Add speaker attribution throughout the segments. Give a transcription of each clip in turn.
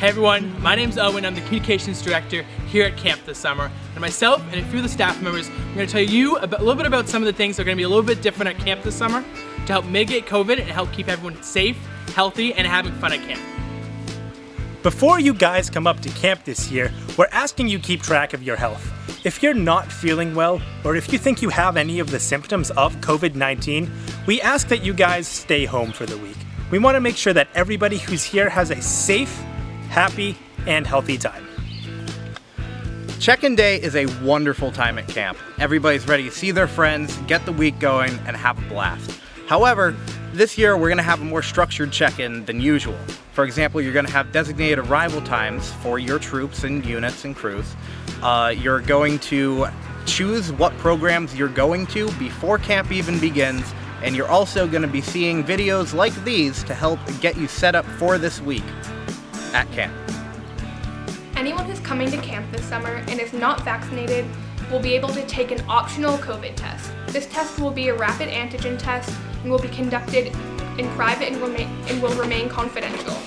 Speaker 1: Hey everyone, my name's Owen. I'm the Communications Director here at camp this summer. And myself and a few of the staff members, I'm going to tell you a little bit about some of the things that are going to be a little bit different at camp this summer to help mitigate COVID and help keep everyone safe, healthy, and having fun at camp.
Speaker 2: Before you guys come up to camp this year, we're asking you keep track of your health. If you're not feeling well, or if you think you have any of the symptoms of COVID-19, we ask that you guys stay home for the week. We want to make sure that everybody who's here has a safe, happy, and healthy time.
Speaker 3: Check-in day is a wonderful time at camp. Everybody's ready to see their friends, get the week going, and have a blast. However, this year we're going to have a more structured check-in than usual. For example, you're going to have designated arrival times for your troops and units and crews. You're going to choose what programs you're going to before camp even begins, and you're also going to be seeing videos like these to help get you set up for this week at camp.
Speaker 4: Anyone who's coming to camp this summer and is not vaccinated will be able to take an optional COVID test. This test will be a rapid antigen test and will be conducted in private and will remain confidential.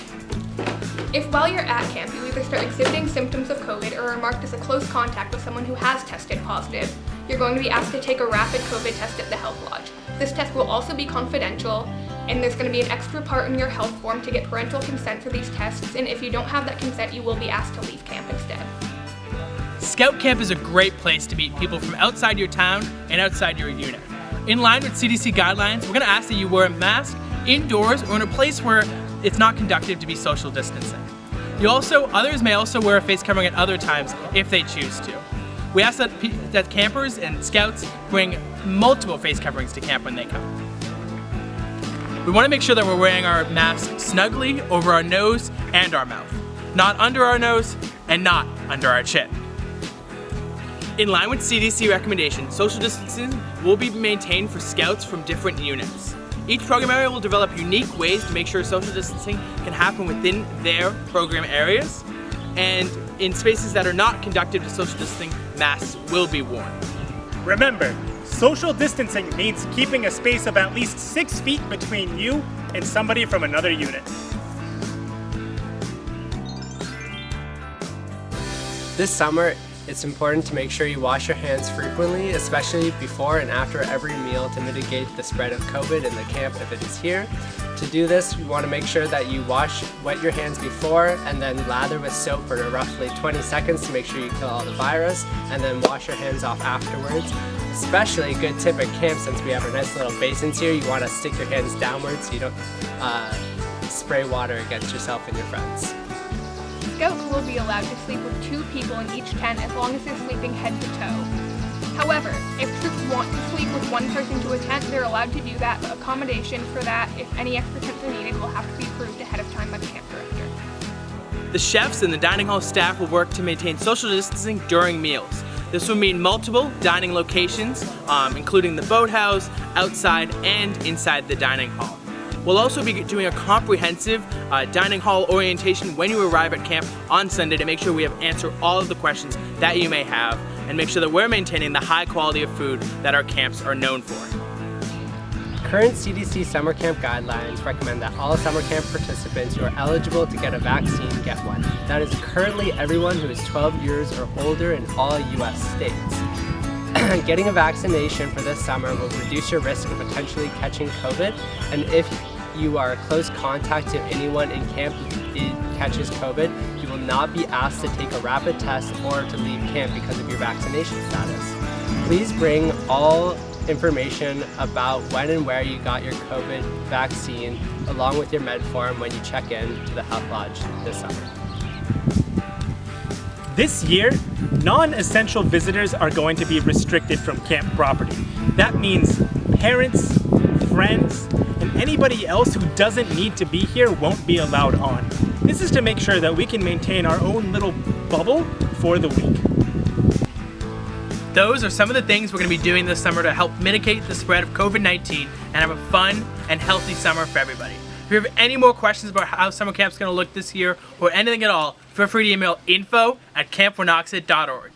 Speaker 4: If while you're at camp you either start exhibiting symptoms of COVID or are marked as a close contact with someone who has tested positive, you're going to be asked to take a rapid COVID test at the health lodge. This test will also be confidential, and there's going to be an extra part in your health form to get parental consent for these tests, and if you don't have that consent, you will be asked to leave camp instead.
Speaker 1: Scout camp is a great place to meet people from outside your town and outside your unit. In line with CDC guidelines, we're going to ask that you wear a mask indoors or in a place where it's not conducive to be social distancing. Others may also wear a face covering at other times if they choose to. We ask that campers and scouts bring multiple face coverings to camp when they come. We want to make sure that we're wearing our mask snugly over our nose and our mouth, not under our nose and not under our chin. In line with CDC recommendations, social distancing will be maintained for scouts from different units. Each program area will develop unique ways to make sure social distancing can happen within their program areas, and in spaces that are not conducive to social distancing, masks will be worn.
Speaker 2: Remember, social distancing means keeping a space of at least 6 feet between you and somebody from another unit.
Speaker 5: This summer, it's important to make sure you wash your hands frequently, especially before and after every meal to mitigate the spread of COVID in the camp if it is here. To do this, you want to make sure that you wet your hands before and then lather with soap for roughly 20 seconds to make sure you kill all the virus, and then wash your hands off afterwards. Especially a good tip at camp, since we have our nice little basins here, you want to stick your hands downwards so you don't spray water against yourself and your friends.
Speaker 4: Scouts will be allowed to sleep with 2 people in each tent as long as they're sleeping head to toe. However, if troops want to sleep with one person to a tent, they're allowed to do that, but accommodation for that, if any extra tents are needed, will have to be approved ahead of time by the camp director.
Speaker 1: The chefs and the dining hall staff will work to maintain social distancing during meals. This will mean multiple dining locations, including the boathouse, outside, and inside the dining hall. We'll also be doing a comprehensive dining hall orientation when you arrive at camp on Sunday to make sure we have answered all of the questions that you may have and make sure that we're maintaining the high quality of food that our camps are known for.
Speaker 5: Current CDC summer camp guidelines recommend that all summer camp participants who are eligible to get a vaccine get one. That is currently everyone who is 12 years or older in all U.S. states. Getting a vaccination for this summer will reduce your risk of potentially catching COVID, and if you are a close contact to anyone in camp who catches COVID, you will not be asked to take a rapid test or to leave camp because of your vaccination status. Please bring all information about when and where you got your COVID vaccine along with your med form when you check in to the health lodge this summer.
Speaker 2: This year, non-essential visitors are going to be restricted from camp property. That means parents, friends, and anybody else who doesn't need to be here won't be allowed on. This is to make sure that we can maintain our own little bubble for the week.
Speaker 1: Those are some of the things we're going to be doing this summer to help mitigate the spread of COVID-19 and have a fun and healthy summer for everybody. If you have any more questions about how summer camp's going to look this year or anything at all, feel free to email info@campwinoxet.org.